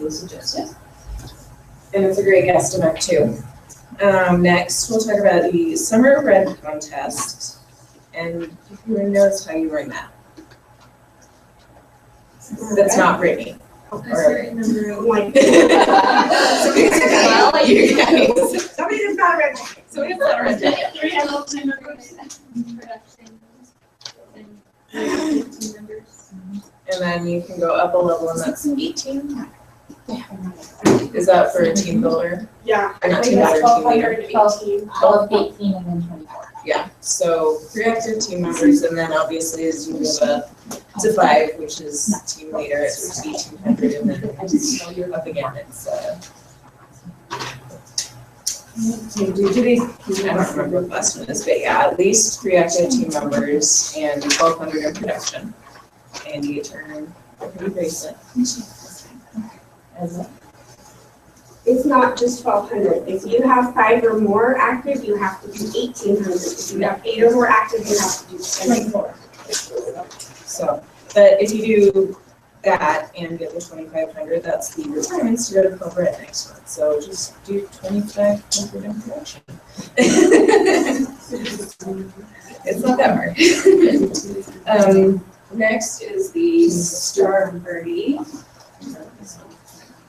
totally suggest it. And it's a great guesstimate too. Next, we'll talk about the Summer Red Contest. And if you notice how you run that. That's not Brittany. A certain number of like. You guys. Somebody that's not red. Somebody that's not red. We have all time members. Production. And 15 members. And then you can go up a level, and that's 18. Is that for a team builder? Yeah. Or not I team think that's builder, team leader? 1218. 12, 18, and then 24. Yeah, so 3 active team members, and then obviously as you move up to 5, which is team leader, it's 1,800, and then you're up again, it's I don't remember what the last one is, but yeah, at least 3 active team members and 1,200 in production. And you get to earn a pretty bracelet. It's not just 1,200. If you have 5 or more active, you have to do 1,800. If you have 8 or more active, you have to do 24. So, but if you do that and get the 2,500, that's the requirements to go to Cobra next month. So just do 2,500 in production. It's not that hard. Next is the Star Birdie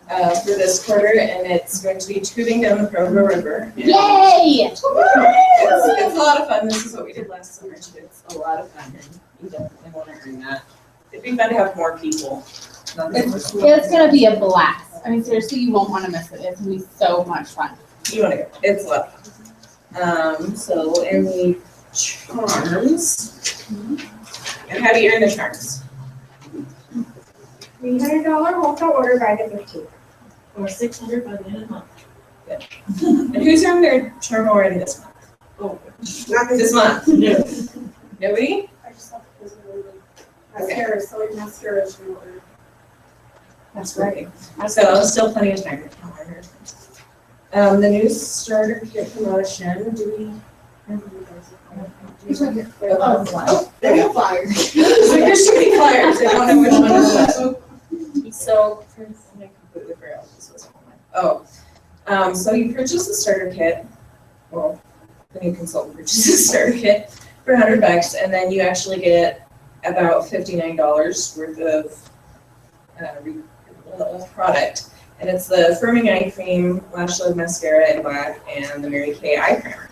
for this quarter, and it's going to be tubing down the Provo River. Yay! It's a lot of fun. This is what we did last summer too. It's a lot of fun, and you definitely want to bring that. It'd be fun to have more people. It's gonna be a blast. I mean, seriously, you won't want to miss it. It's gonna be so much fun. You want to go? It's a lot of fun. So in the charms, and how do you earn the charms? $300 wholesale order by the 15th. Or 600 by the end of the month. Good. And who's earned their charm already this month? Oh, not This month? No. Nobody? I just thought it was really mascara, so like mascara is no order. That's great. So still plenty of time. The new starter kit promotion. Do we? Oh, there you go, flyers. There's too many flyers. I don't know which one is what. So, I completely forgot this was one. So you purchase the starter kit. Well, the new consultant purchases a starter kit for $100, and then you actually get about $59 worth of product. And it's the firming eye cream, lash lid mascara in black, and the Mary Kay eye primer.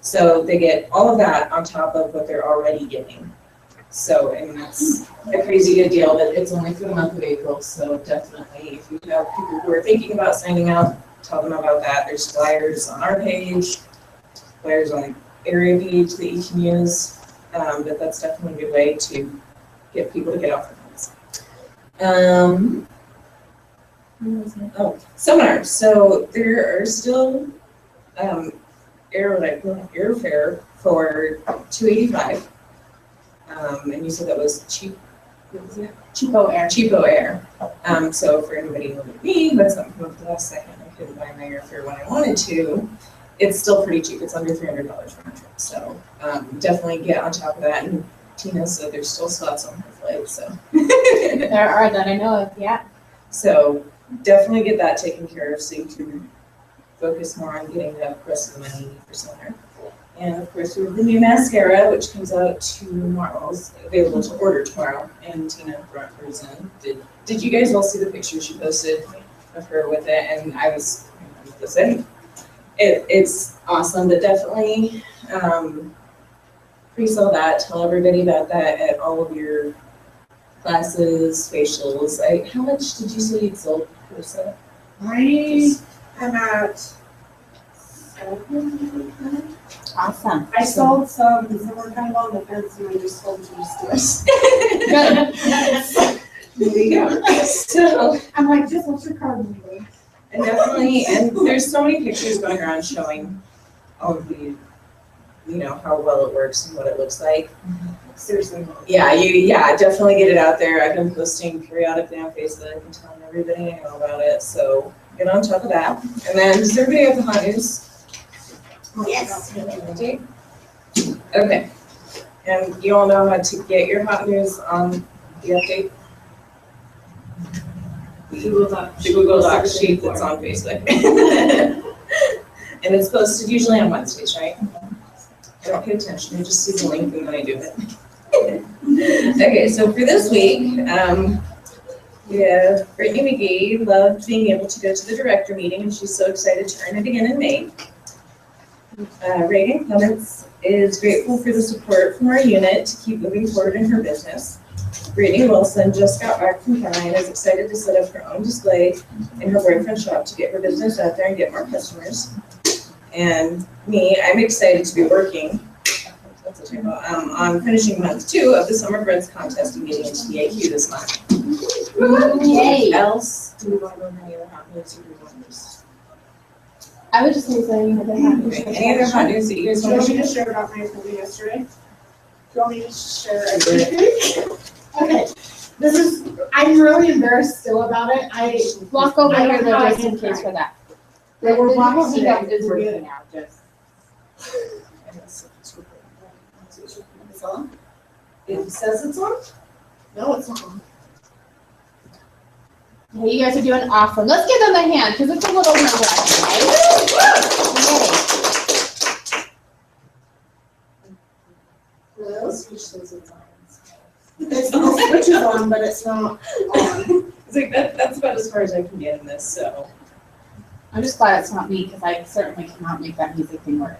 So they get all of that on top of what they're already getting. So, I mean, that's a crazy good deal, but it's only for the month of April. So definitely, if you have people who are thinking about signing up, tell them about that. There's flyers on our page, flyers on the area page that you can use. But that's definitely a good way to get people to get off their phones. Seminars. So there are still airfare for $285. And you said that was cheap. What was it? Cheapo Air. Cheapo Air. So for anybody like me, that's not come up the last second. I couldn't buy my airfare when I wanted to. It's still pretty cheap. It's under $300 for a trip. So definitely get on top of that. And Tina said there's still slots on her flight. So There are that I know of, yeah. So definitely get that taken care of so you can focus more on getting the rest of the money for summer. And of course, we have the new mascara, which comes out tomorrow. It's available to order tomorrow. And Tina brought hers in. Did you guys all see the picture she posted of her with it? And I was listening. It's awesome, but definitely pre-sell that. Tell everybody about that at all of your classes, facials. How much did you say you'd sold per set? I am at 7. Awesome. I sold some were kind of on the fence, and I just sold two stores. There you go. So I'm like, just what's your card number? and definitely, and there's so many pictures going around showing all of the, how well it works and what it looks like. Seriously. Yeah, definitely get it out there. I've been posting periodically on Facebook and telling everybody I know about it. So get on top of that. And then does everybody have the hot news? Yes. Okay. And you all know how to get your hot news on the update? Google Doc sheet that's on Facebook. And it's posted usually on Wednesdays, right? I don't pay attention, I just see the link and then I do it. Okay, so for this week, Brittany McGee loved being able to go to the director meeting and she's so excited to earn it again in May. Reagan Clements is grateful for the support from our unit to keep moving forward in her business. Brittany Wilson just got back from Caroline and is excited to set up her own display in her boyfriend's shop to get her business out there and get more customers. And me, I'm excited to be working on finishing month 2 of the Summer Friends Contest and getting into the AQ this month. Yay. What else do we want to go over any other hot news or do we want to just? I would just say any other hot news. Any other hot news that you guys Do you want want to me share? to share about my appointment yesterday? Do you want me to share everything? Okay, I'm really embarrassed still about it. I Walk over I here don't though, know how just I in can case for that. They were blocking He it. is working now, just. It's on? It says it's on? No, it's not on. Yeah, you guys are doing awesome. Let's give them a hand because it's a little nerve-wracking, right? Hello? It's the switch is on, but it's not on. It's like, that's about as far as I can get in this, so. I'm just glad it's not me because I certainly cannot make that music thing work.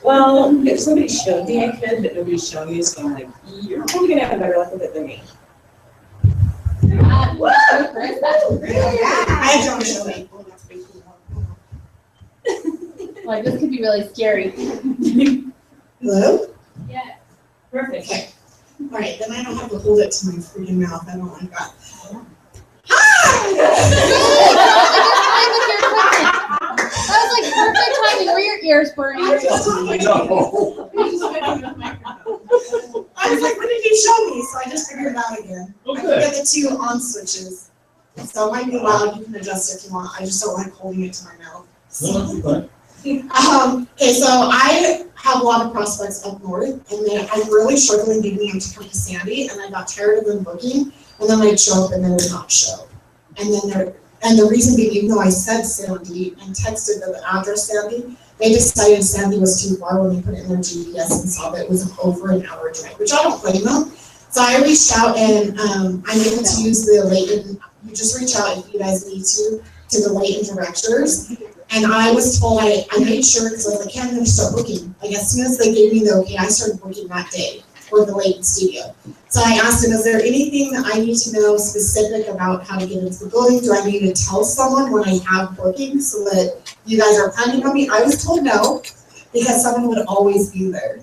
Well, if somebody showed me I could, but nobody's shown me, so I'm like, you're probably gonna have better luck with it than me. Where is that? I had to show me. Oh, that's pretty cool. Like, this could be really scary. Hello? Yeah. Perfect. Okay. All right, then I don't have to hold it to my freaking mouth. I don't like that. That was like perfect timing. Were your ears burning? I was like, what did you show me? So I just figured it out again. I can get the 2 on switches. So it might be loud. You can adjust it if you want. I just don't like holding it to my mouth. Okay, so I have a lot of prospects up north, and I'm really struggling getting them to come to Sandy, and I got tired of them booking, and then they'd show up and they would not show. And the reason being, even though I said Sandy and texted them the address Sandy, they decided Sandy was too far when they put it in their GPS and saw that it was over an hour drive, which I don't blame them. So I reached out and I'm able to use the Layton, you just reach out if you guys need to the Layton directors. And I was told, I made sure, because I was like, yeah, I'm going to start booking. Like, as soon as they gave me the okay, I started booking that day for the Layton studio. So I asked him, is there anything that I need to know specific about how to get into the building? Do I need to tell someone when I have bookings so that you guys are planning on me? I was told no, because someone would always be there.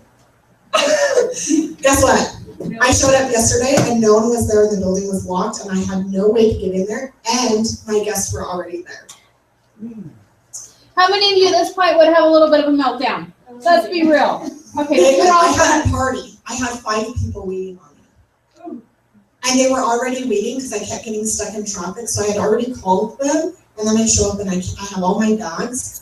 Guess what? I showed up yesterday and no one was there, the building was locked, and I had no way to get in there, and my guests were already there. How many of you at this point would have a little bit of a meltdown? Let's be real. Okay, I had a party. I had 5 people waiting on me. And they were already waiting because I kept getting stuck in traffic, so I had already called them, and then I show up and I have all my bags,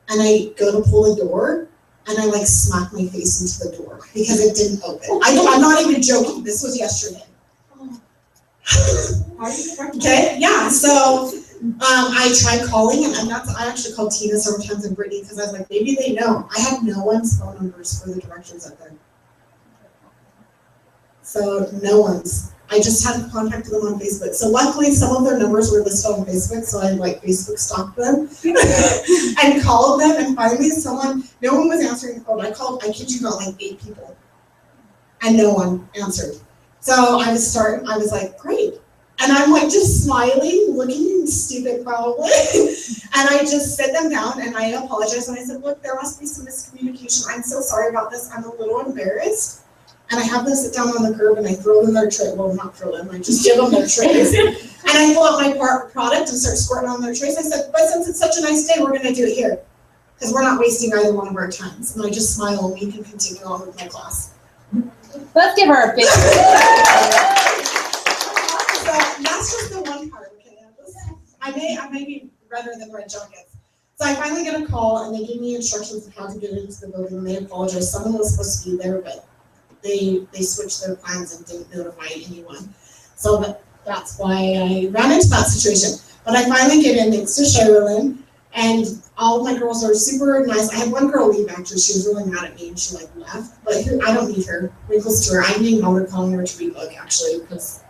and I go to pull the door, and I like smack my face into the door because it didn't open. I'm not even joking. This was yesterday. Okay, yeah, so I tried calling, and I actually called Tina several times and Brittany because I was like, maybe they know. I have no one's phone numbers for the directors up there. So no one's. I just had contacted them on Facebook. So luckily some of their numbers were listed on Facebook, so I like Facebook stalked them and called them, and finally no one was answering the phone. I kid you not, like 8 people. And no one answered. So I was like, great. And I'm like just smiling, looking stupid probably. And I just sit them down and I apologized, and I said, look, there must be some miscommunication. I'm so sorry about this. I'm a little embarrassed. And I have them sit down on the curb and I throw them their tray. Well, not throw them, I just give them their trays. And I pull out my product and start squirting on their trays. I said, but since it's such a nice day, we're gonna do it here. Because we're not wasting either one of our times. And I just smile and we can continue on with my class. Let's give her a big. So that's just the one part, okay? I may be redder than red jackets. So I finally get a call and they give me instructions on how to get into the building, and they apologize. Someone was supposed to be there, but they switched their plans and didn't notify anyone. So that's why I ran into that situation. But I finally get in thanks to Sherilyn, and all of my girls are super nice. I had one girl leave actually. She was really mad at me and she like left. But I don't need her. Wrinkles to her. I'm being honored calling her to rebook actually because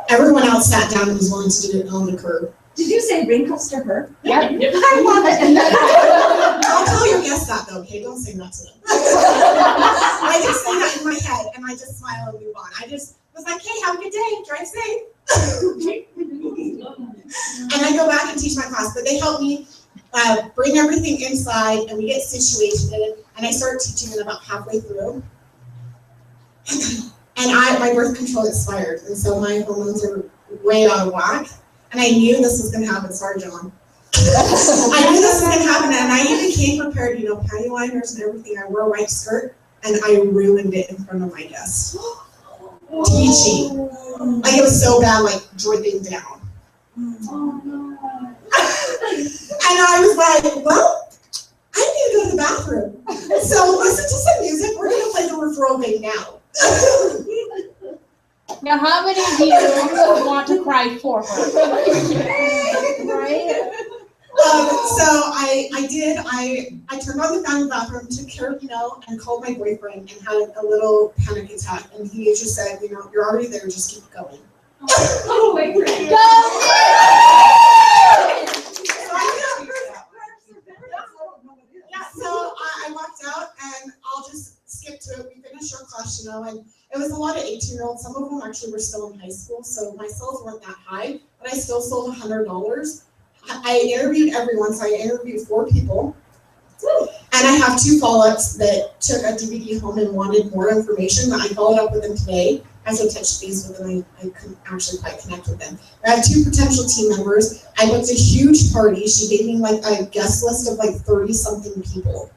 everyone else sat down and was willing to do it on the curb. Did you say wrinkles to her? Yep. I love it. I'll tell your guests that though, okay? Don't say that to them. I just say that in my head and I just smile and move on. I just was like, hey, have a good day, drive safe. And I go back and teach my class, but they help me bring everything inside and we get situated and I start teaching it about halfway through. And my birth control expired and so my hormones are way out of whack. And I knew this was going to happen. Sorry, John. I knew this was going to happen, and I even came prepared, panty liners and everything. I wore a white skirt, and I ruined it in front of my guests. Teaching. Like, it was so bad, like, dripping down. And I was like, well, I need to go to the bathroom. So listen to some music. We're going to play the referral game now. Now, how many of you want to cry for her? Right? So I did. I turned on the fan in the bathroom, took care of and called my boyfriend and had a little panic attack. And he just said, you're already there, just keep going. Oh, wait for it. So I walked out and I'll just skip to it. We finished our class, and it was a lot of 18-year-olds. Some of them actually were still in high school, so my sales weren't that high, but I still sold $100. I interviewed everyone, so I interviewed 4 people. And I have 2 follow-ups that took a DVD home and wanted more information. I followed up with them today. As I touched base with them, I couldn't actually quite connect with them. I have 2 potential team members. I booked a huge party. She gave me like a guest list of like 30-something people.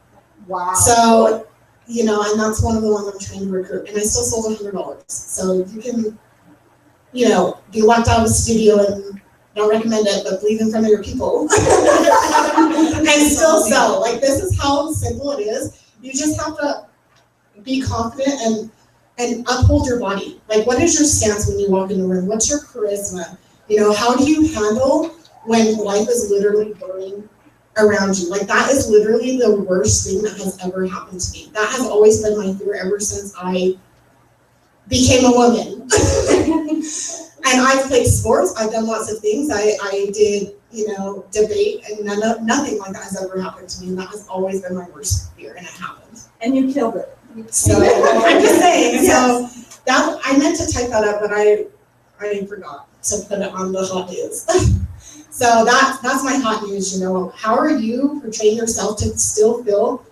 Wow. So, and that's one of the ones I'm trying to recruit. And I still sold $100. So you can, be locked out of the studio and don't recommend it, but believe in front of your people. And still sell. Like, this is how simple it is. You just have to be confident and uphold your body. Like, what is your stance when you walk in the room? What's your charisma? How do you handle when life is literally burning around you? Like, that is literally the worst thing that has ever happened to me. That has always been my fear ever since I became a woman. And I've played sports. I've done lots of things. I did, debate, and nothing like that has ever happened to me. And that has always been my worst fear, and it happened. And you killed it. So I'm just saying. So that I meant to type that up, but I forgot to put it on the hot news. So that's my hot news. How are you portraying yourself to still feel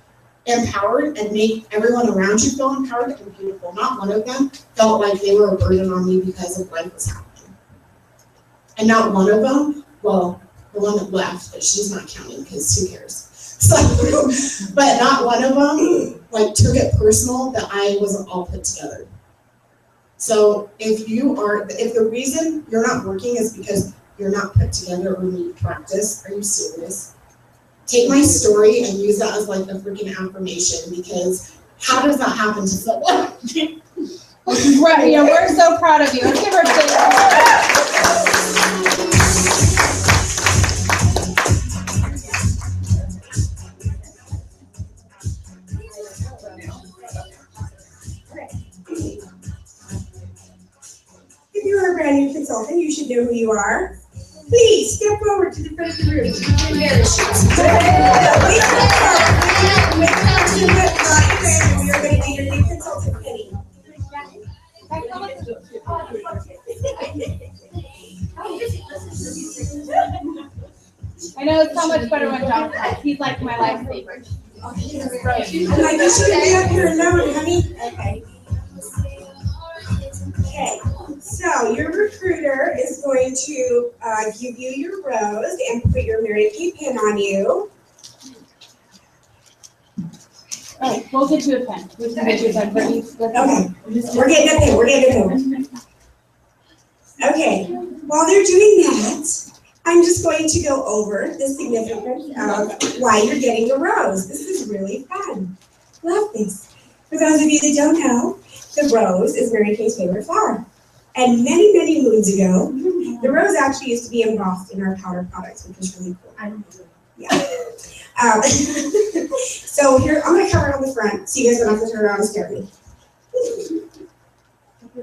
empowered and make everyone around you feel empowered and beautiful? Not one of them felt like they were a burden on me because of life was happening. And not one of them, well, the one that left, but she's not counting because who cares? So, but not one of them took it personal that I wasn't all put together. So if the reason you're not working is because you're not put together or need practice, are you serious? Take my story and use that as like a freaking affirmation, because how does that happen to someone? Right, we're so proud of you. Let's give her a big If you are a brand new consultant, you should know who you are. Please step forward to the front of the room. We are going to be your new consultant, Penny. I know it's so much better when John comes. He's like my lifesaver. I'm like, you shouldn't be up here alone, honey. Okay. Okay, so your recruiter is going to give you your rose and put your Mary Kay pin on you. Oh, we'll get you a pen. We can get you a pen for each. Okay, we're getting a pin, we're getting a pin. Okay, while they're doing that, I'm just going to go over the significance of why you're getting a rose. This is really fun. Love this. For those of you that don't know, the rose is Mary Kay's favorite flower. And many, many moons ago, the rose actually used to be embossed in our powder products, which was really cool. Yeah. So here, I'm gonna cover it on the front, so you guys don't have to turn around and stare at me.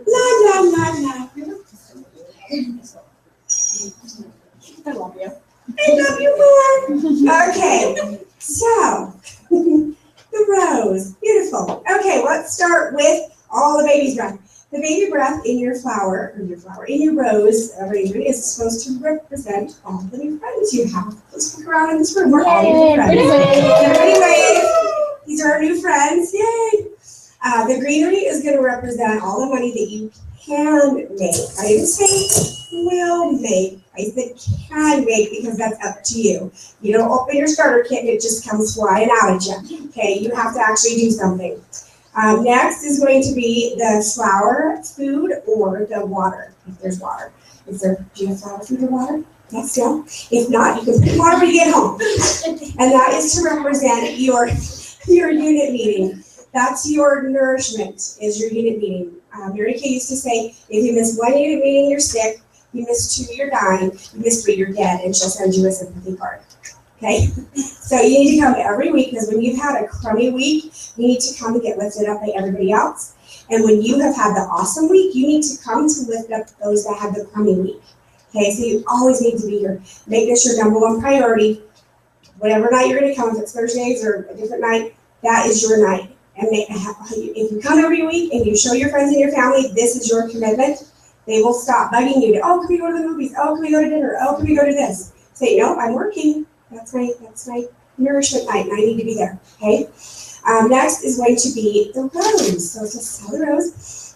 La la la la. I love you. I love you more. Okay, so the rose, beautiful. Okay, let's start with all the baby's breath. The baby breath in your flower, in your rose arrangement is supposed to represent all the new friends you have. Let's look around in this room. We're all your new friends. Everybody wave. These are our new friends. Yay! The greenery is going to represent all the money that you can make. I didn't say will make. I said can make because that's up to you. You don't open your starter kit and it just comes flying out at you. Okay, you have to actually do something. Next is going to be the flower, food, or the water, if there's water. Do you have flower, food, or water? Yes, no? If not, you can put water when you get home. And that is to represent your unit meeting. That's your nourishment, is your unit meeting. Mary Kay used to say, if you miss one unit meeting, you're sick. You miss two, you're dying. You miss three, you're dead. And she'll send you a sympathy card. Okay? So you need to come every week, because when you've had a crummy week, you need to come and get lifted up by everybody else. And when you have had the awesome week, you need to come to lift up those that had the crummy week. Okay, so you always need to be here. Make this your number one priority. Whatever night you're going to come, if it's Thursdays or a different night, that is your night. And if you come every week and you show your friends and your family, this is your commitment, they will stop bugging you. Oh, can we go to the movies? Oh, can we go to dinner? Oh, can we go to this? Say, no, I'm working. That's my nourishment night, and I need to be there. Okay. Next is going to be the rose. So just smell the rose.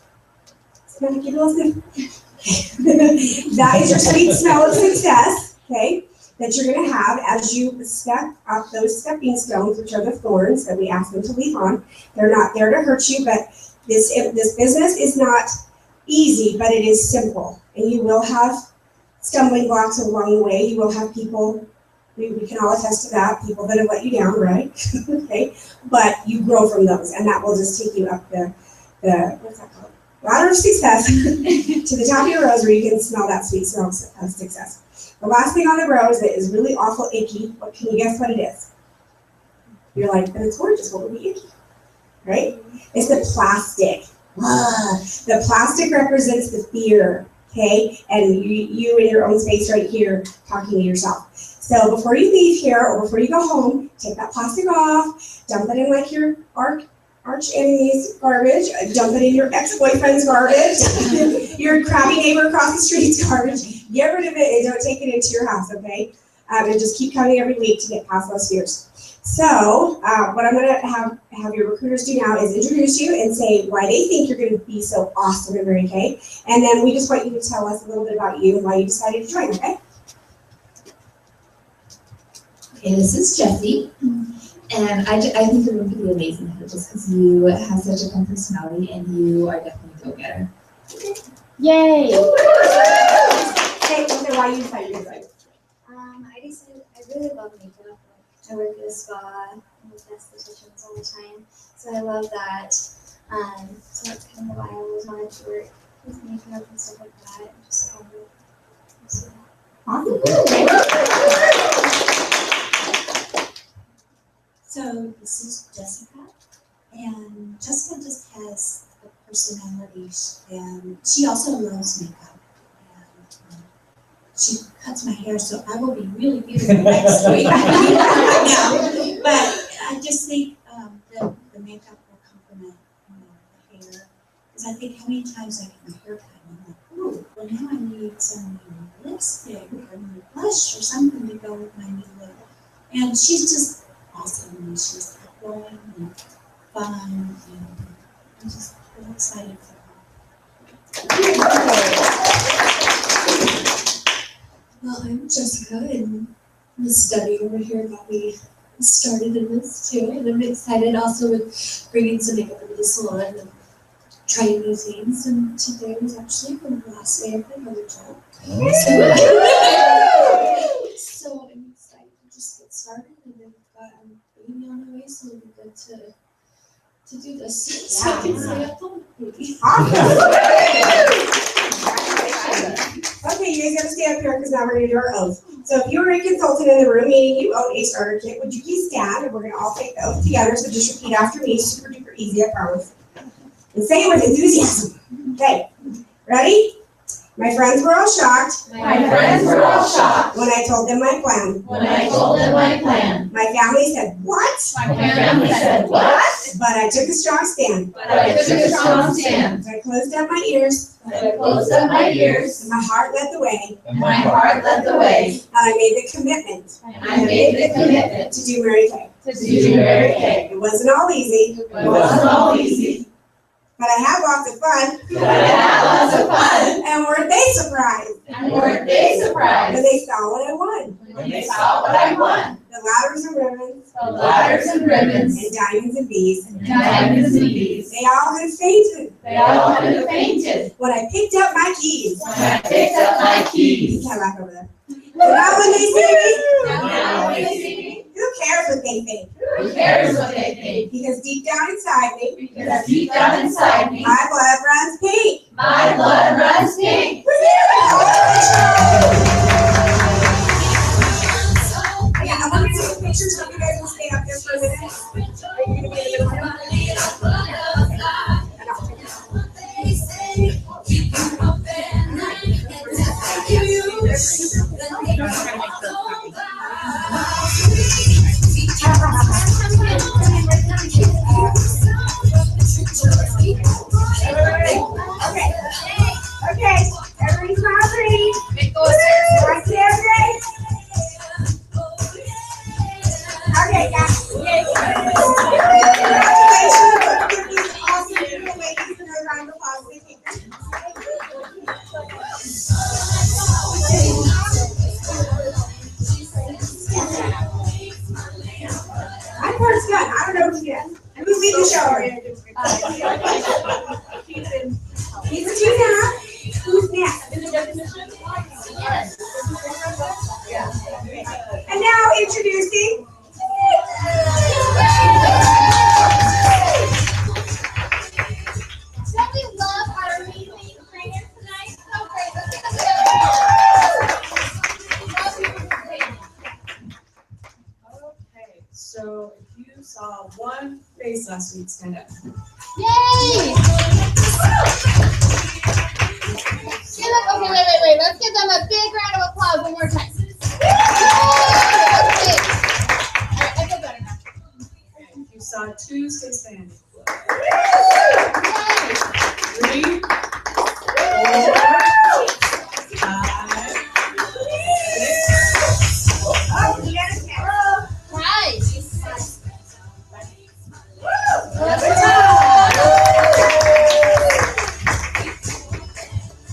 Smell it, give it a little sniff. That is your sweet smell of success. Okay. That you're going to have as you step up those stepping stones, which are the thorns that we ask them to leave on. They're not there to hurt you, but this business is not easy, but it is simple. And you will have stumbling blocks along the way. You will have people, we can all attest to that, people that have let you down, right? Okay, but you grow from those, and that will just take you up the what's that called? Ladder of success to the top of your rose, where you can smell that sweet smell of success. The last thing on the rose that is really awful icky, what can you guess what it is? You're like, but it's gorgeous, what would be icky? Right? It's the plastic. The plastic represents the fear, okay? And you in your own space right here talking to yourself. So before you leave here or before you go home, take that plastic off, dump it in like your arch enemy's garbage, dump it in your ex-boyfriend's garbage, your crabby neighbor across the street's garbage. Get rid of it and don't take it into your house, okay? And just keep coming every week to get past those fears. So what I'm gonna have your recruiters do now is introduce you and say why they think you're gonna be so awesome at Mary Kay. And then we just want you to tell us a little bit about you and why you decided to join, okay? Okay, this is Jessie, and I think you're going to be amazing here just because you have such a fun personality and you are definitely a go-getter. Yay! Say why you decided to join. I really love makeup. I work at a spa and with estheticians all the time, so I love that. So that's kind of why I always wanted to work with makeup and stuff like that. And just kind of see that. So this is Jessica, and Jessica just has a personality, and she also loves makeup. And she cuts my hair, so I will be really beautiful next week. Right now, but I just think that the makeup will complement the hair, because I think how many times I get my hair cut, and I'm like, oh, well now I need some lipstick or new blush or something to go with my new look. And she's just awesome, and she's outgoing and fun, and I'm just really excited for her. Well, I'm Jessica, and the study over here got me started in this too, and I'm excited also with bringing some makeup into the salon and trying new things. And today was actually the last day of my other job, so I'm excited to just get started. And then we've got a baby on the way, so it'll be good to to do this, so I can stay up home. Okay, you guys gotta stay up here because now we're gonna do our oath. So if you were a consultant in the room, meaning you own a starter kit, would you please stand and we're gonna all take the oath together. So just repeat after me, super duper easy, I promise. And say it with enthusiasm. Okay, ready? My friends were all shocked My friends were all shocked when I told them my plan. when I told them my plan. My family said, what? My family said, what? But I took a strong stand. But I took a strong stand. I closed up my ears, I closed up my ears, and my heart led the way, and my heart led the way. and I made the commitment And I made the commitment to do Mary Kay. to do Mary Kay. It wasn't all easy, It wasn't all easy, but I had lots of fun. but I had lots of fun. And weren't they surprised And weren't they when surprised they saw what I won? when they saw what I won? The ladders and ribbons, The ladders and ribbons, and diamonds and beads. diamonds and beads. They all had fainted They all could have fainted when I picked up my keys. when I picked up my keys. Come back over there. So now when they see me, Now when they see me, who cares what they think? who cares what they think? Because deep down inside me, Because deep down inside me, my blood runs pink. my blood runs pink. Yeah, I want to take a picture so you guys will stay up there for a minute. Are you gonna be able to come? Okay, everybody's smile pretty. Right there, Grace. Okay, guys. Congratulations. Awesome. Ladies, and a round of applause. My part's done. I don't know who's next. Who's leading the show? He's a two now. Who's next? And now introducing. Don't we love our amazing trainer tonight? So great. Let's give them Okay, so if you saw one face last week, stand up. Yay! Give them, okay, wait. Let's give them a big round of applause one more time. Yay! Okay. All right, I feel better now. If you saw two, stay standing. Yay! 3, 4, 5, 6. Oh, you got a camera. Nice.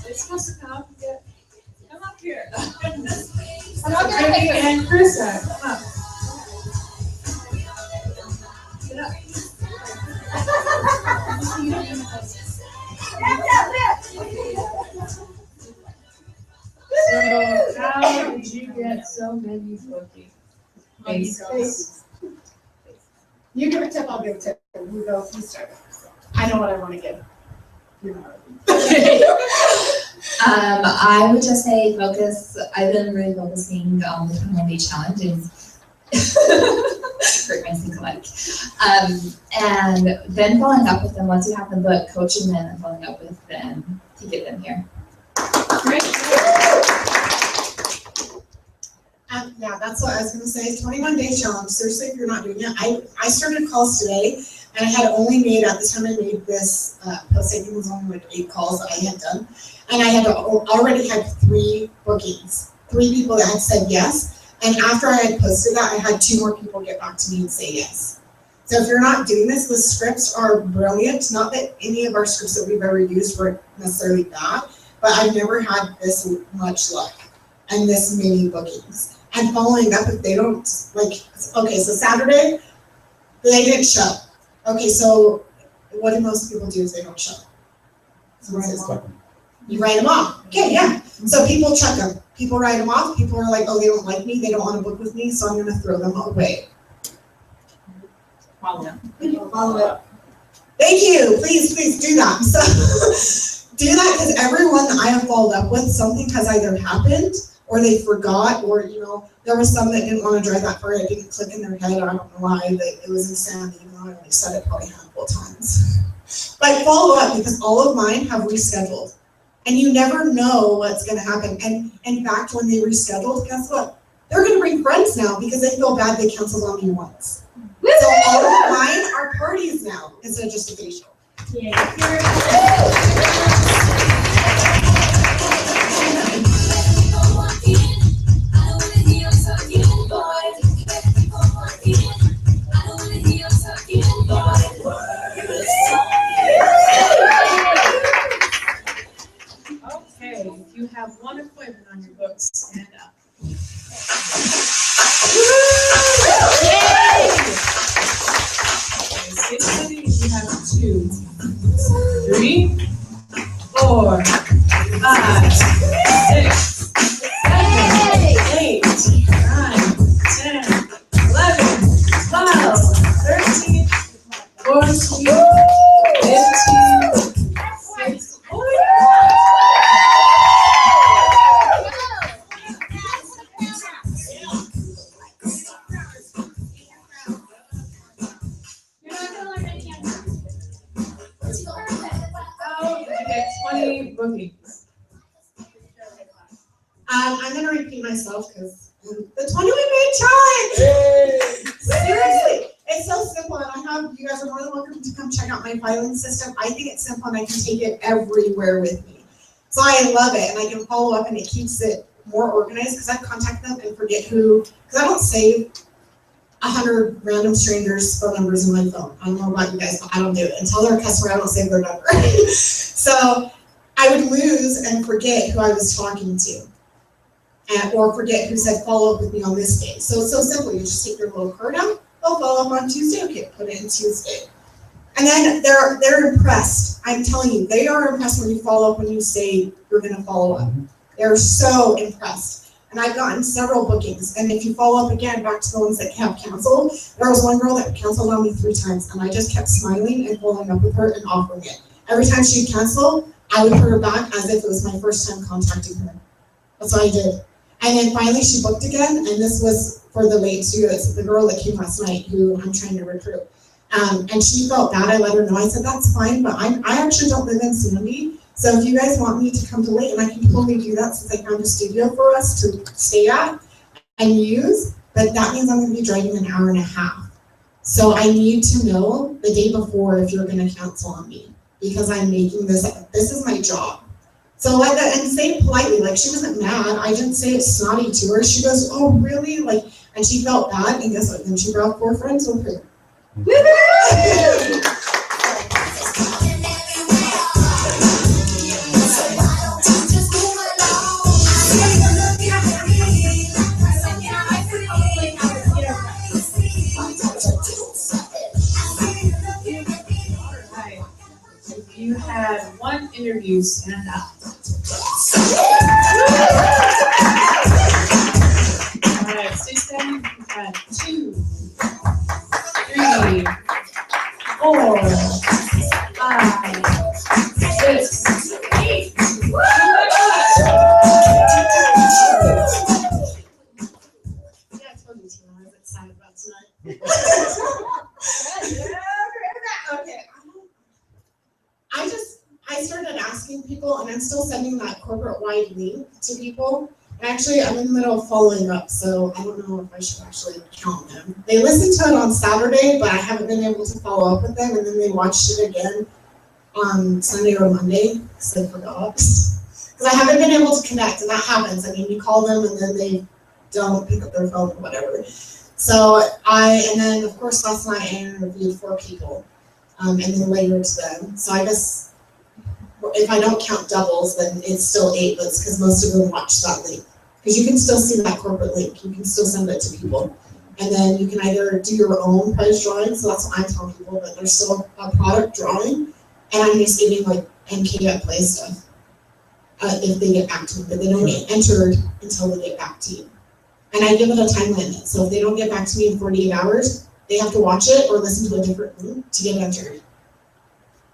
They're supposed to come up here. I'm not gonna take it. And Krista, come up. Get up. So how did you get so many booking? Face. You give a tip, I'll give a tip. You go, you start. I know what I want to give. You know. I would just say focus. I've been really focusing on the 21-day challenge and great minds think alike. And then following up with them once you have them booked, coaching them and following up with them to get them here. Great. Yeah, that's what I was gonna say, 21-day challenge, seriously, if you're not doing it, I started calls today, and I had only made, at the time I made this, post, I think it was only like 8 calls that I had done, and I had already had 3 bookings, 3 people that had said yes, and after I had posted that, I had 2 more people get back to me and say yes. So if you're not doing this, the scripts are brilliant, not that any of our scripts that we've ever used were necessarily bad, but I've never had this much luck and this many bookings. And following up, if they don't, like, okay, so Saturday, they didn't show. Okay, so what do most people do is they don't show? You write them off. Okay, yeah. So people check them. People write them off. People are like, oh, they don't like me. They don't want to book with me, so I'm going to throw them away. Follow up. Follow up. Thank you. Please do that. So do that, because everyone that I have followed up with, something has either happened or they forgot, or there was some that didn't want to drive that far. It didn't click in their head. I don't know why. It was insanity, even though I only said it probably a handful of times. But follow up, because all of mine have rescheduled. And you never know what's going to happen. And in fact, when they rescheduled, guess what? They're going to bring friends now because they feel bad they canceled on me once. So all of mine are parties now instead of just a facial. Okay, if you have one appointment on your books, stand up. Okay, stay steady if you have 2, 3, 4, 5, 6, 7, 8, 9, 10, 11, 12, 13, 14, 15, 16. Oh my God! You're not gonna learn any answers. How did you get 20 bookings? I'm going to repeat myself because the 20 we made challenge! Seriously, it's so simple, and you guys are more than welcome to come check out my filing system. I think it's simple, and I can take it everywhere with me. So I love it, and I can follow up, and it keeps it more organized, because I contact them and forget because I don't save 100 random strangers' phone numbers in my phone. I don't know about you guys, but I don't do it. Until they're a customer, I don't save their number. So I would lose and forget who I was talking to. Or forget who said follow up with me on this day. So it's so simple. You just take your little card out, they'll follow up on Tuesday, okay, put it in Tuesday. And then they're impressed. I'm telling you, they are impressed when you follow up, when you say you're gonna follow up. They're so impressed. And I've gotten several bookings. And if you follow up again, back to the ones that have canceled, there was one girl that canceled on me 3 times, and I just kept smiling and following up with her and offering it. Every time she'd cancel, I would put her back as if it was my first time contacting her. That's what I did. And then finally she booked again, and this was for the late students, the girl that came last night who I'm trying to recruit. And she felt bad. I let her know. I said, that's fine, but I actually don't live in Sandy. So if you guys want me to come to Lake, and I can totally do that since I found a studio for us to stay at and use, but that means I'm going to be driving an hour and a half. So I need to know the day before if you're going to cancel on me, because I'm making this is my job. So like that, and say it politely, like she wasn't mad. I didn't say it snotty to her. She goes, oh really? Like, and she felt bad, and guess what? Then she brought 4 friends with her. If you had 1 interview, stand up. All right, stay standing. You had 2, 3, 4, 5, 6, 8. Yeah, I told you, Tina, I was excited about tonight. Okay. I started asking people, and I'm still sending that corporate-wide link to people. And actually, I'm in the middle of following up, so I don't know if I should actually count them. They listened to it on Saturday, but I haven't been able to follow up with them, and then they watched it again on Sunday or Monday, because they forgot. Because I haven't been able to connect, and that happens. I mean, you call them, and then they don't pick up their phone or whatever. So and then of course last night I interviewed 4 people, and then later to them. So I guess if I don't count doubles, then it's still 8, but it's because most of them watch that link. Because you can still see that corporate link, you can still send it to people. And then you can either do your own price drawing, so that's what I'm telling people, but there's still a product drawing, and I'm just giving like NK at play stuff if they get back to me, but they don't get entered until they get back to you. And I give it a time limit, so if they don't get back to me in 48 hours, they have to watch it or listen to a different link to get entered.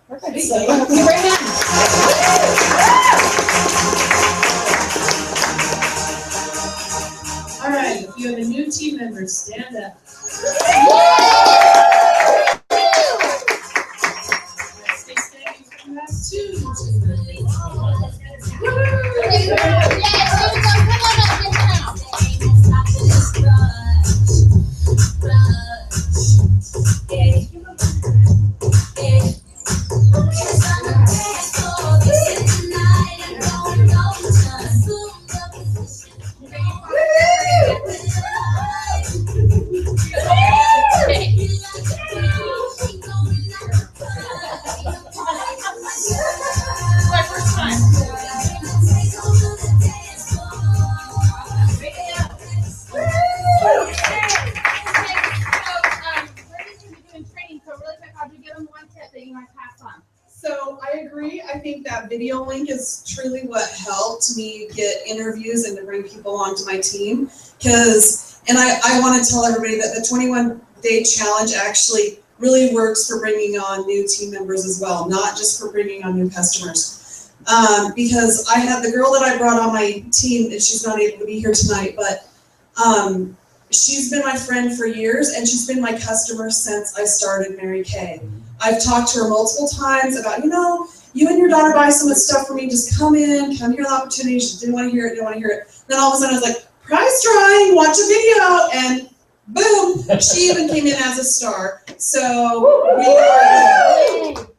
Perfect. So- Give her a hand. All right, if you have a new team member, stand up. Stay standing if you have two new team members. So I agree. I think that video link is truly what helped me get interviews and to bring people onto my team. And I want to tell everybody that the 21-day challenge actually really works for bringing on new team members as well, not just for bringing on new customers. Because I had the girl that I brought on my team, and she's not able to be here tonight, but she's been my friend for years, and she's been my customer since I started Mary Kay. I've talked to her multiple times about, you and your daughter buy so much stuff for me, just come hear the opportunity. She didn't want to hear it, Then all of a sudden I was like, prize drawing, watch a video, and boom, she even came in as a star. So,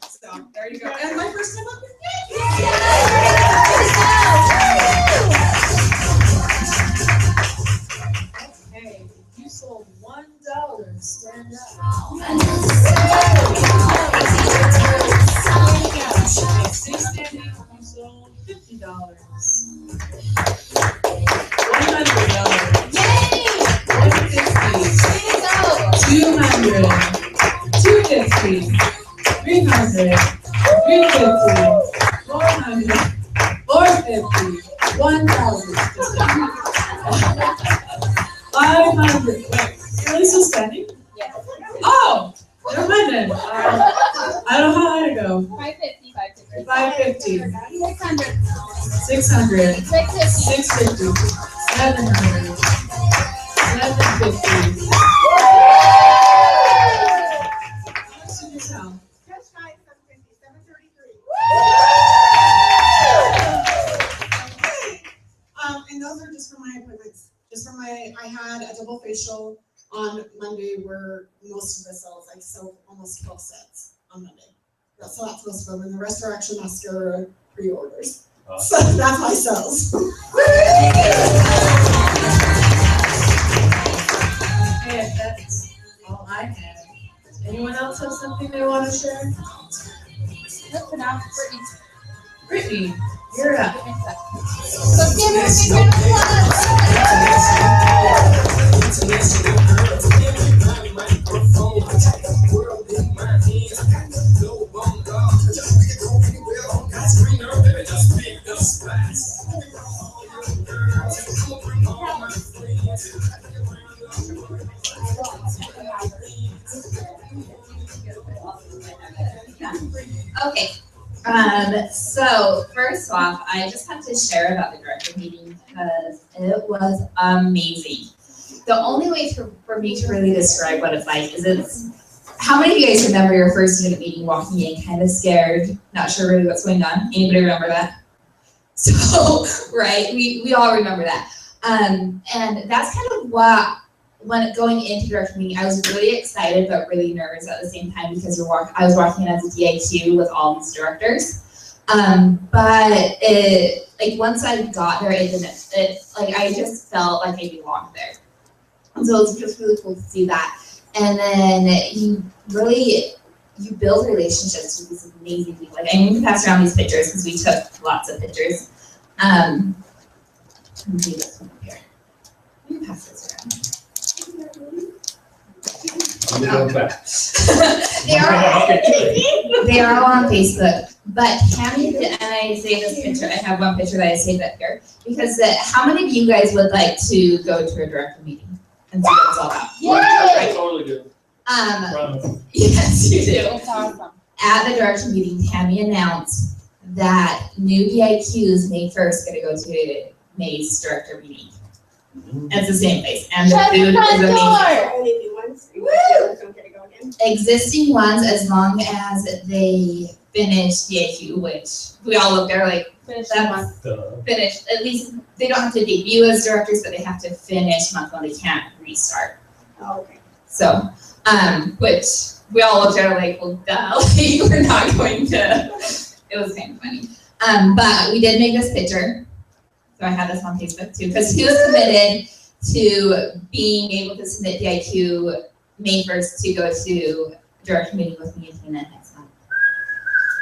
so there you go. And my first time up here. Okay, you sold $1, stand up. Stay standing, you sold $50. $100. $150. $200. $250. $300. $350. $400. $450. $1,000. $500. Wait, you're really still standing? Yes. Oh, never mind then. I don't know how high to go. 550. 550. 600. 600. 650. 650. 700. 750. How much did you sell? Just shy of 750, 733. And those are just for my appointments. I had a double facial on Monday where most of the sales, I sold almost 12 sets on Monday. So that's most of them, and the rest are actually mascara pre-orders. So that's my sales. Okay, that's all I have. Anyone else have something they want to share? That's enough. Brittany, you're up. Let's give her a big round Okay. So first off, I just have to share about the director meeting because it was amazing. The only way for me to really describe what it's like is how many of you guys remember your first unit meeting, walking in kind of scared, not sure really what's going on? Anybody remember that? So, right, we all remember that. And that's kind of what, when going into director meeting, I was really excited but really nervous at the same time because I was walking in as a DA too with all these directors. But it, like once I got there, I just felt like I belonged there. And so it's just really cool to see that. And then you build relationships with these amazing people. Like I need to pass around these pictures because we took lots of pictures. Let me do this one up here. Let me pass this around. They are all on Facebook. But Tammy, and I say this picture, I have one picture that I saved up here, because how many of you guys would like to go to a director meeting and see what it's all about? Yay! Totally do. Yes, you do. That's awesome. at the director meeting, Tammy announced that new DIQs May 1st gonna go to May's director meeting. It's the same place, and the Shut the food is front amazing. door. Only new ones. Don't get to go again. Existing ones, as long as they finish DIQ, which we all look there like, Finish that's finished, at least they don't have to debut as directors, but they have to finish month one, they can't restart. Oh, okay. So, which we all looked at it like, well, duh, like, we're not going to, it was kind of funny. But we did make this picture, so I had this on Facebook too, because he was committed to being able to submit DIQ May 1st to go to director meeting with me and Tina next month.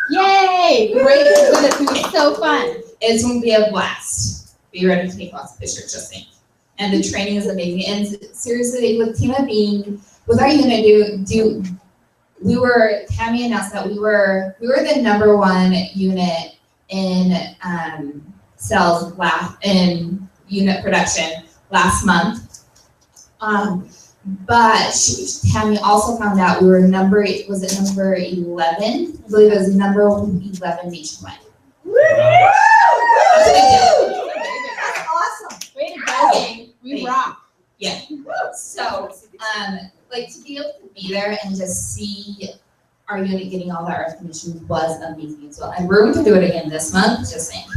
Yay! Great, it's gonna be so fun. It's going to be a blast. Be ready to take lots of pictures, just saying. And the training is amazing. And seriously, with Tina being, with our unit, Tammy announced that we were the #1 unit in sales in unit production last month. But Tammy also found out we were number 11? I believe it was number 11 nationwide. That's a big deal. That's awesome. Way to go, gang. We rock. Yeah. So, like to be able to be there and just see our unit getting all that recognition was amazing as well. And we're going to do it again this month, just saying.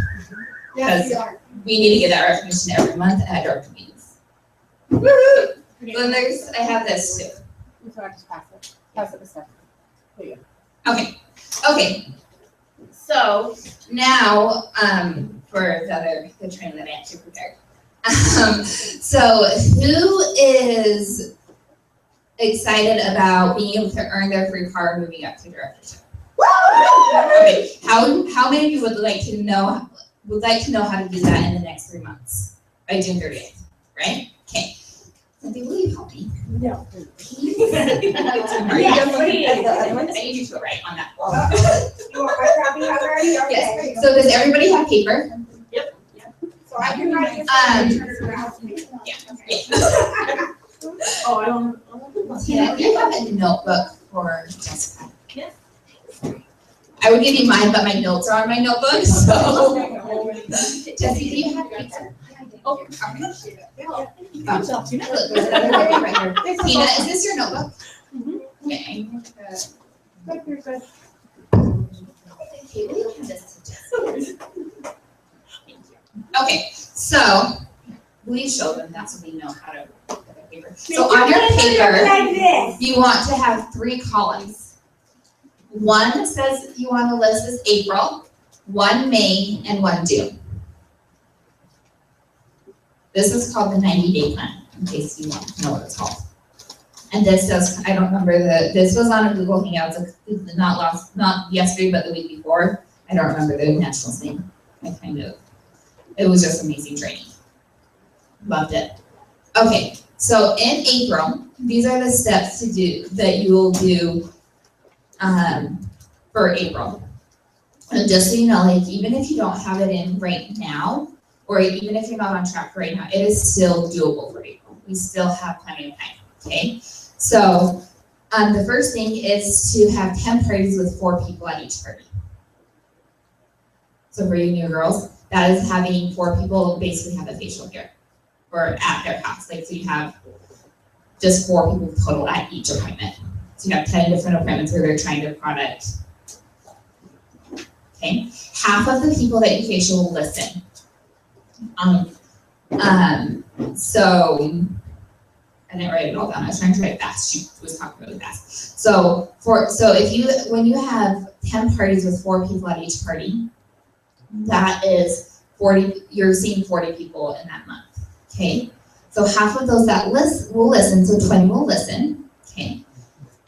Yes, we are. We need to get that recognition every month at director meetings. Then I have this too. So I just pass it. Pass it to Steph. Okay. So now, for the training that I actually prepared. So who is excited about being able to earn their free car moving up to directorship? Okay. How many of you would like to know how to do that in the next 3 months by June 30th, right? Okay. Cynthia, will you help me? No. I need you to write on that. You want my copy already? Okay. Yes. So does everybody have paper? So I can write this and turn it around. Yeah. Oh, I don't. Tina, do you have a notebook for Jessica? Yes. I would give you mine, but my notes are on my notebook, so. Jessie, do you have paper? Oh, okay. Tina, is this your notebook? Okay. Okay, will you hand this to Jessie? Okay, so will you show them that so they know how to put the paper? So on your paper, Like this. you want to have 3 columns. One says you want to list as April, 1 May, and 1 June. This is called the 90-day plan, in case you want to know what it's called. And this does, I don't remember this was on a Google Hangouts, not yesterday, but the week before. I don't remember the national's name. It was just amazing training. Loved it. Okay, so in April, these are the steps to do that you will do for April. And just so you know, like even if you don't have it in right now, or even if you're not on track right now, it is still doable for April. We still have plenty of time, okay? So the first thing is to have 10 parties with 4 people at each party. So for you new girls, that is having 4 people basically have a facial here or at their house. Like, so you have just 4 people total at each appointment. So you have 10 different appointments where they're trying their product. Okay, half of the people that you facial will listen. So I didn't write it all down. I was trying to write fast. She was talking really fast. So when you have 10 parties with 4 people at each party, that is 40. You're seeing 40 people in that month. Okay, so half of those that will listen. So 20 will listen. Okay,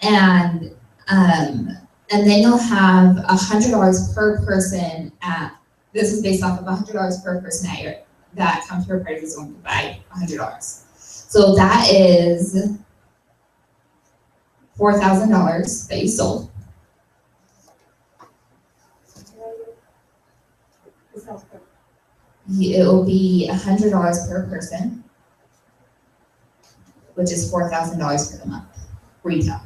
and then you'll have $100 per person at. This is based off of $100 per person at your that comes to your party is going to buy $100. So that is $4,000 that you sold. It will be $100 per person, which is $4,000 for the month, retail.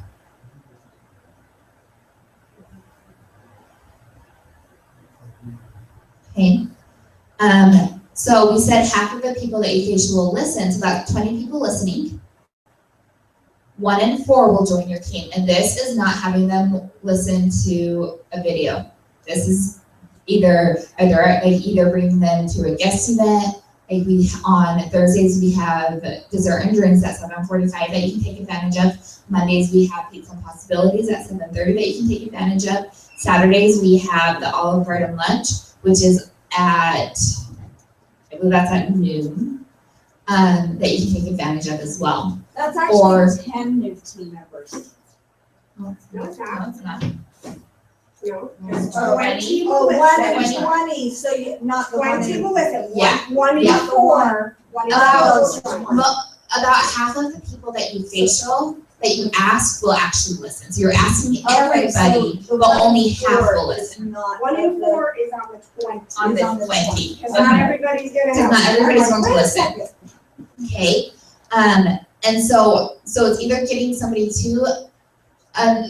Okay. So we said half of the people that you face will listen, so that's 20 people listening. 1 in 4 will join your team, and this is not having them listen to a video. This is either bringing them to a guest event. Like on Thursdays we have dessert and drinks at 7:45 that you can take advantage of. Mondays we have Pizza and Possibilities at 7:30 that you can take advantage of. Saturdays we have the Olive Garden lunch, which is at, I believe that's at noon, that you can take advantage of as well. That's Or- actually 10 new team members. No, it's not. No. Oh, 20 Oh, will one listen. and 20, so you, not the one 20 in. will listen. Yeah. One is Yeah. 4. One is Oh. 4. About half of the people that you facial, that you ask will actually listen. So you're asking Okay, so everybody, the but one only in half four will is listen. Not 1 in of the- 4 is on the 20. On Is the on the 20. Because not everybody's gonna Because have. not everybody's going to Wait a listen. second. Okay, and so it's either getting somebody to,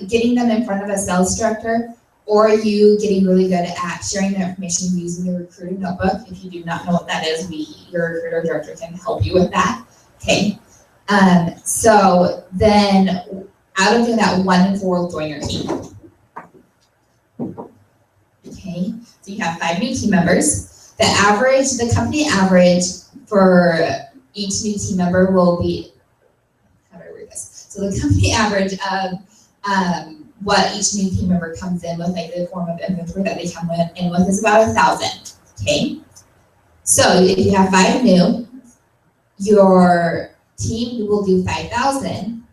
getting them in front of a sales director, or you getting really good at sharing their information using the recruiter notebook. If you do not know what that is, your recruiter director can help you with that. Okay, so then out of doing that, 1 in 4 will join your team. Okay, so you have 5 new team members. The company average for each new team member will be, how do I word this? So the company average of what each new team member comes in with, like the form of inventory that they come in with, is about 1,000. Okay, so if you have 5 new, your team will do 5,000,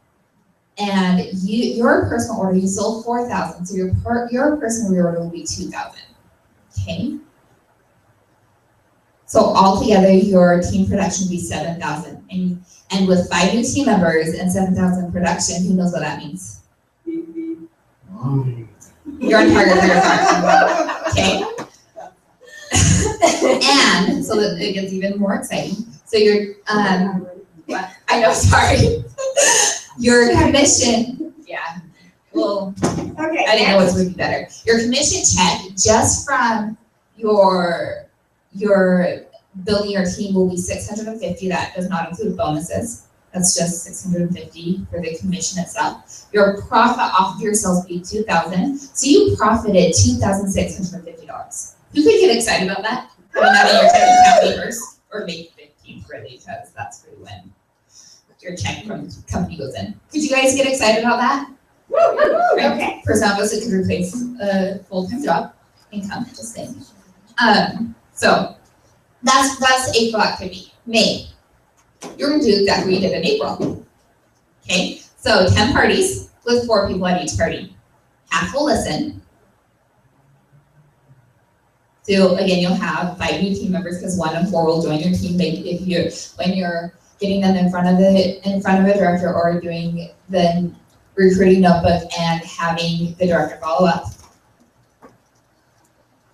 and your personal order, you sold 4,000, so your personal reorder will be 2,000. Okay. So altogether, your team production will be 7,000, and with 5 new team members and 7,000 production, who knows what that means? You're on target for your target. Okay. And so that it gets even more exciting. So your I know, sorry. Your commission, yeah. Well, Okay. I didn't know it would be better. Your commission check just from your building your team will be 650. That does not include bonuses. That's just 650 for the commission itself. Your profit off of your sales will be 2,000. So you profited $2,650. Who could get excited about that? Having that in your checking account papers, or maybe 15 really, because that's really when your check from the company goes in. Could you guys get excited about that? Right? Okay. For some of us, it could replace a full-time job income, just saying. So that's April activity. May, you're gonna do exactly what you did in April. Okay, so 10 parties with 4 people at each party. Half will listen. So again, you'll have 5 new team members because 1 in 4 will join your team. When you're getting them in front of a director, or doing the recruiting notebook and having the director follow up.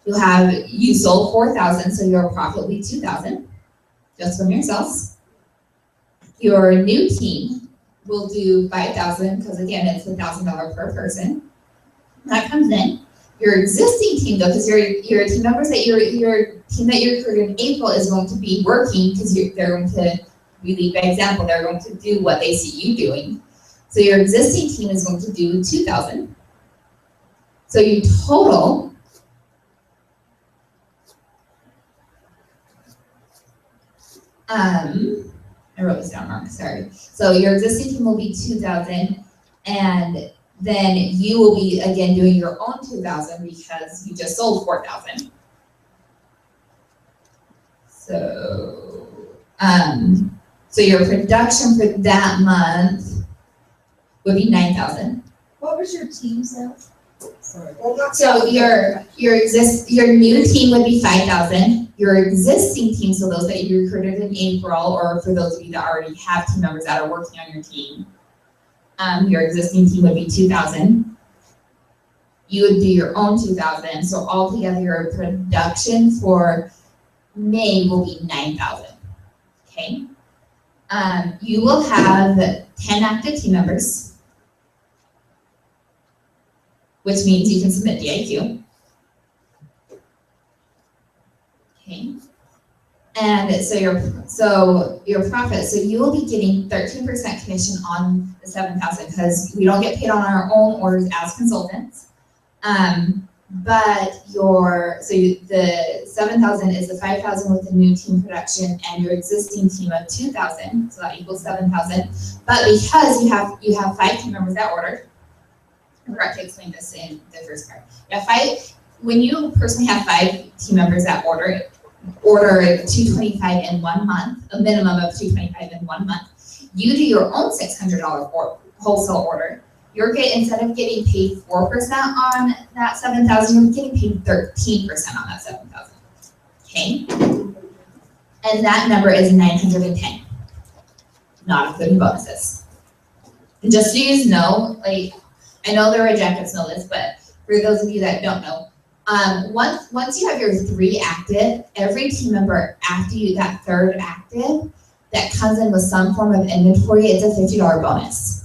You sold 4,000, so your profit will be 2,000, just from your sales. Your new team will do 5,000, because again, it's $1,000 per person. That comes in. Your existing team, though, because your team members that your team that you recruited in April is going to be working, because they're going to, we lead by example, they're going to do what they see you doing. So your existing team is going to do 2,000. So you total I wrote this down wrong, sorry. So your existing team will be 2,000, and then you will be again doing your own 2,000 because you just sold 4,000. So, so your production for that month would be 9,000. What was your team sales? So your new team would be 5,000. Your existing team, so those that you recruited in April, or for those of you that already have team members that are working on your team, your existing team would be 2,000. You would do your own 2,000. So altogether, your production for May will be 9,000. Okay. You will have 10 active team members, which means you can submit DIQ. Okay. And so your profit, so you will be getting 13% commission on the 7,000 because we don't get paid on our own orders as consultants. But the 7,000 is the 5,000 with the new team production and your existing team of 2,000, so that equals 7,000. But because you have 5 team members that ordered, I forgot to explain this in the first part. When you personally have 5 team members that order 225 in 1 month, a minimum of 225 in 1 month, you do your own $600 wholesale order. Instead of getting paid 4% on that 7,000, you're getting paid 13% on that 7,000. Okay? And that number is 910, not including bonuses. And just so you know, like, I know the rejecteds know this, but for those of you that don't know, once you have your 3 active, every team member after you, that 3rd active, that comes in with some form of inventory, it's a $50 bonus.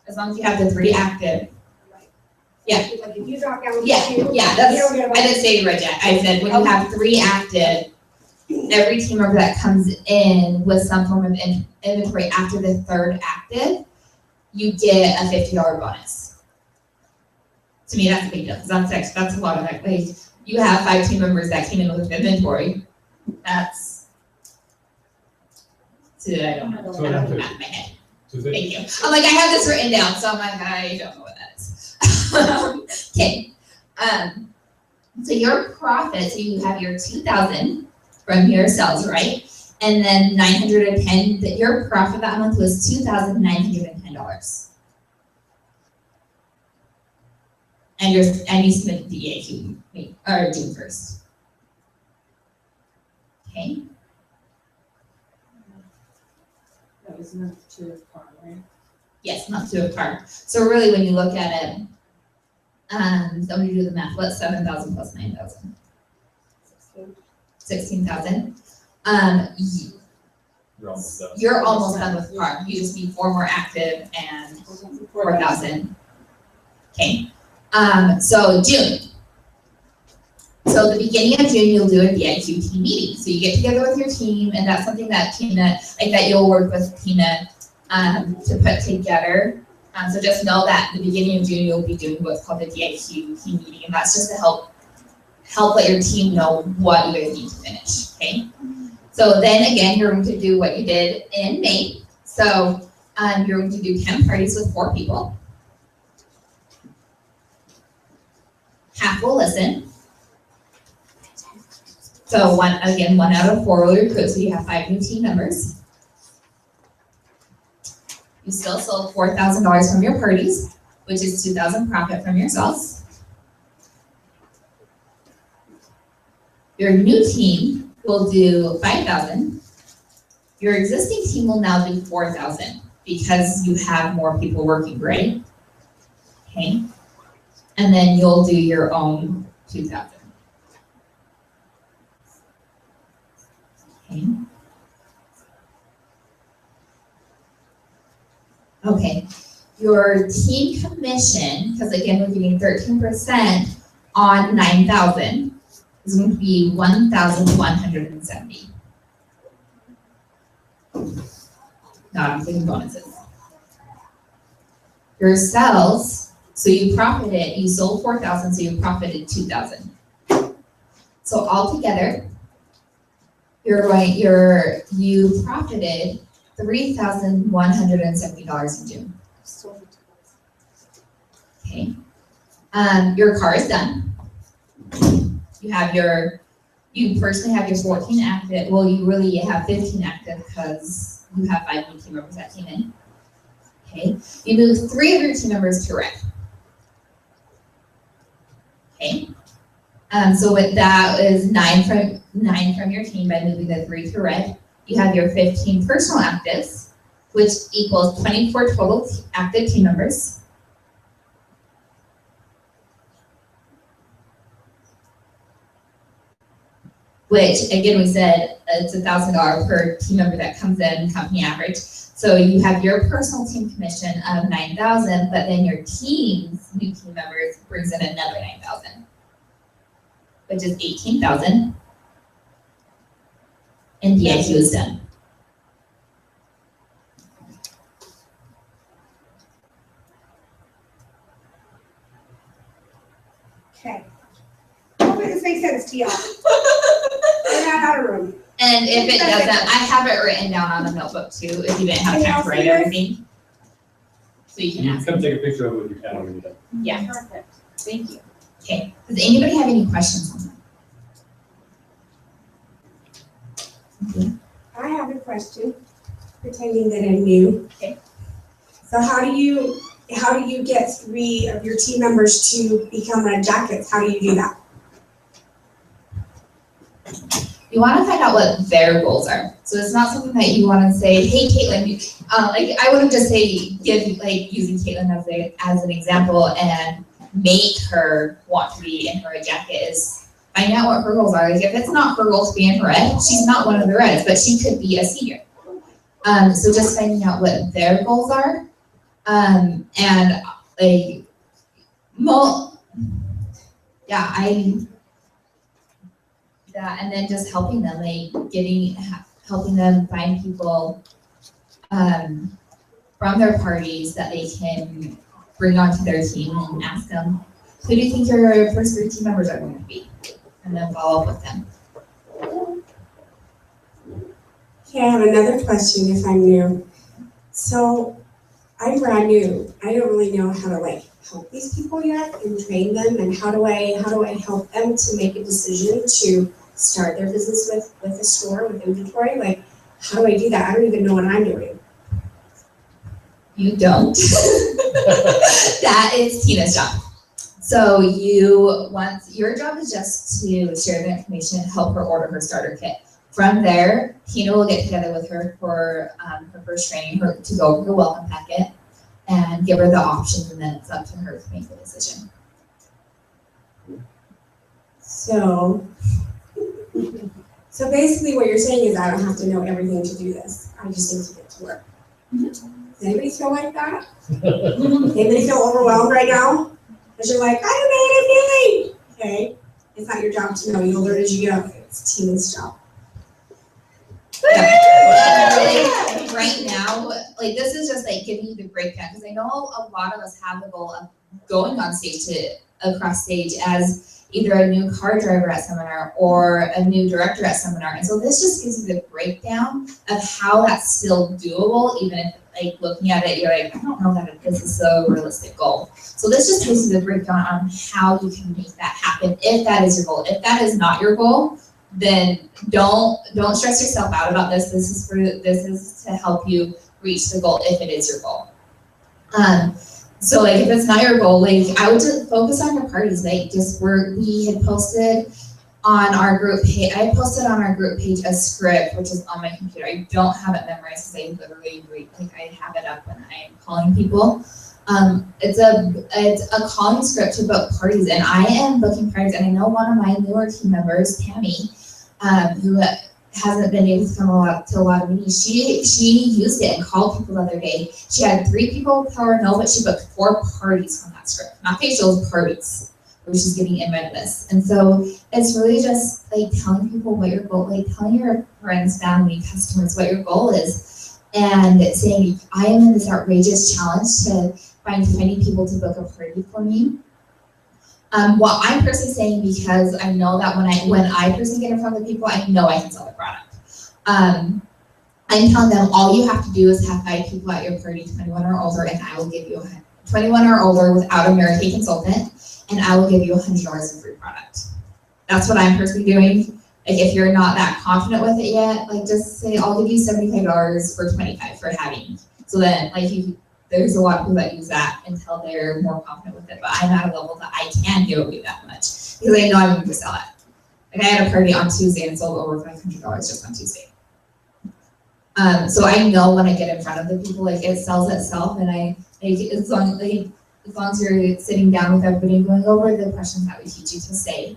As long as you have the 3 active. Yeah. Like if you drop down to Yeah, 2, yeah, you don't get a I didn't say reject. I said when you have 3 active, every team member that comes in with some form of inventory after the 3rd active, you get a $50 bonus. To me, that's a big deal, because that's a lot of that. Like, you have 5 team members that came in with inventory. That's, I don't know. I don't have my head. Thank you. I'm like, I have this written down, so I'm like, I don't know what that is. Okay. So your profit, so you have your 2,000 from your sales, right? And then 910, that your profit that month was $2,910. And you submit the EAQ, or June 1st. Okay. That was enough to farm, right? Yes, not to a par. So really, when you look at it, somebody do the math. What's 7,000 plus 9,000? 16,000. You're almost done with par. You just need 4 more active and 4,000. Okay. So June. So the beginning of June, you'll do a BIQ team meeting. So you get together with your team, and that's something that Tina, that you'll work with Tina to put together. So just know that at the beginning of June, you'll be doing what's called the DIQ team meeting, and that's just to help let your team know what you guys need to finish, okay? So then again, you're going to do what you did in May. So you're going to do 10 parties with 4 people. Half will listen. So one out of 4 will recruit, so you have 5 new team members. You still sold $4,000 from your parties, which is $2,000 profit from your sales. Your new team will do $5,000. Your existing team will now do $4,000 because you have more people working, right? Okay. And then you'll do your own $2,000. Okay. Okay, your team commission, because again, we're getting 13% on 9,000, is going to be 1,170. Not including bonuses. Your sales, so you profited, you sold 4,000, so you profited 2,000. So altogether, you profited $3,170 in June. Okay. Your car is done. You personally have your 14 active. Well, you really have 15 active because you have 5 new team members that came in. Okay. You moved 3 of your team members to red. Okay. So with that is 9 from your team by moving the 3 to red. You have your 15 personal actives, which equals 24 total active team members. Which again, we said it's $1,000 per team member that comes in, company average. So you have your personal team commission of 9,000, but then your team's new team members brings in another 9,000. which is 18,000. And DIQ is done. Okay. Hopefully this makes sense to y'all. We're not out of room. And if it doesn't, I have it written down on the notebook too, if you didn't have time to write everything. So you can ask. Come take a picture of it with your camera when you're done. Yeah. Perfect. Thank you. Okay. Does anybody have any questions on that? I have a question, pretending that I'm new. Okay. So how do you get 3 of your team members to become red jackets? How do you do that? You want to find out what their goals are. So it's not something that you want to say, hey, Caitlin, like I wouldn't just say, using Caitlin as an example and make her want to be in her red jacket is find out what her goals are. Like if it's not her goal to be in her red, she's not one of the reds, but she could be a senior. So just finding out what their goals are. And like, and then just helping them, helping them find people from their parties that they can bring onto their team and ask them, who do you think your first 3 team members are going to be? And then follow up with them. Okay, I have another question if I'm new. So I'm brand new. I don't really know how to help these people yet and train them, and how do I help them to make a decision to start their business with a store, with inventory? Like, how do I do that? I don't even know what I'm doing. You don't. That is Tina's job. So your job is just to share the information, help her order her starter kit. From there, Tina will get together with her for her first training, to go over the welcome packet and give her the options, and then it's up to her to make the decision. So basically what you're saying is I don't have to know everything to do this. I just need to get to work. Does anybody feel like that? Anybody feel overwhelmed right now? Because you're like, I don't know what I'm doing. Okay, it's not your job to know. You'll learn as you go. It's Tina's job. Yeah. Right now, this is just giving you the breakdown, because I know a lot of us have the goal of going on stage across stage as either a new car driver at seminar or a new director at seminar. And so this just gives you the breakdown of how that's still doable, even if looking at it, you're like, I don't know that this is a realistic goal. So this just gives you the breakdown on how you can make that happen if that is your goal. If that is not your goal, then don't stress yourself out about this. This is to help you reach the goal if it is your goal. So if it's not your goal, I would just focus on your parties. We had posted on our group page. I posted on our group page a script, which is on my computer. I don't have it memorized because I literally read, I have it up when I'm calling people. It's a calling script to book parties, and I am booking parties. And I know one of my newer team members, Tammy, who hasn't been able to come to a lot of meetings. She used it and called people the other day. She had 3 people tell her no, but she booked 4 parties from that script, not facials, parties, where she's getting in my list. And so it's really just telling people what your goal, telling your friends, family, customers what your goal is, and saying, I am in this outrageous challenge to find 20 people to book a party for me. What I'm personally saying, because I know that when I personally get in front of the people, I know I can sell the product. I'm telling them all you have to do is have 5 people at your party, 21 or older, and I will give you 21 or older without a Mary Kay consultant, and I will give you $100 in free product. That's what I'm personally doing. If you're not that confident with it yet, just say I'll give you $75 for 25 for having. So then there's a lot of people that use that until they're more confident with it, but I'm at a level that I can give away that much because I know I'm going to sell it. I had a party on Tuesday and sold over $500 just on Tuesday. So I know when I get in front of the people, it sells itself, and as long as you're sitting down with everybody and going over the questions that we teach you to say,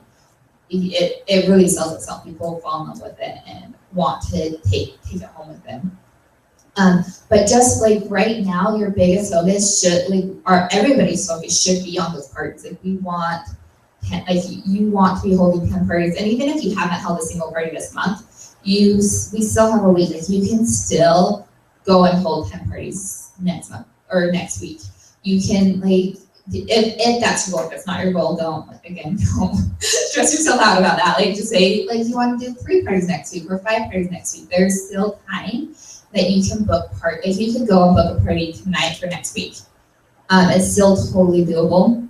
it really sells itself. People fall in love with it and want to take it home with them. But just right now, your biggest focus everybody's focus should be on those parties. We want you want to be holding pen parties, and even if you haven't held a single party this month, we still have a week. Like you can still go and hold pen parties next month or next week. You can if that's your goal. If it's not your goal, don't stress yourself out about that. Like just say you want to do 3 parties next week or 5 parties next week. There's still time that you can book you can go and book a party tonight for next week. It's still totally doable.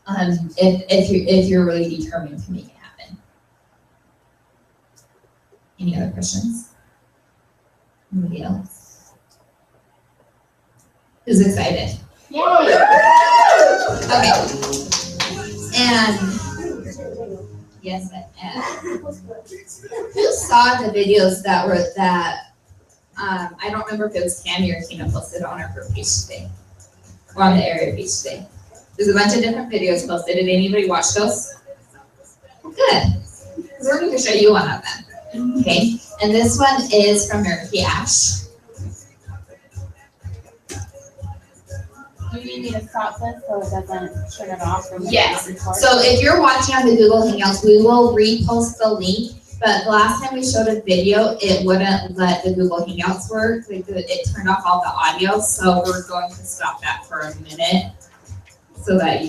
If you're really determined to make it happen. Any other questions? Anybody else? Who's excited? Yay! Okay. And yes, and who saw the videos that I don't remember if it was Tammy or Tina posted on our page today, or on the area page today. There's a bunch of different videos posted. Did anybody watch those? Good. Because we're going to show you one of them. Okay. And this one is from Mary Kay Ash. Do you need me to stop this so it doesn't turn it off? Yes. So if you're watching on the Google Hangouts, we will repost the link. But the last time we showed a video, it wouldn't let the Google Hangouts work. It turned off all the audio. So we're going to stop that for a minute. So that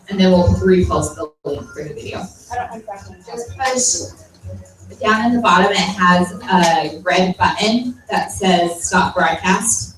and then we'll repost the link for the video. I don't exactly. Just push down at the bottom, it has a red button that says stop broadcast.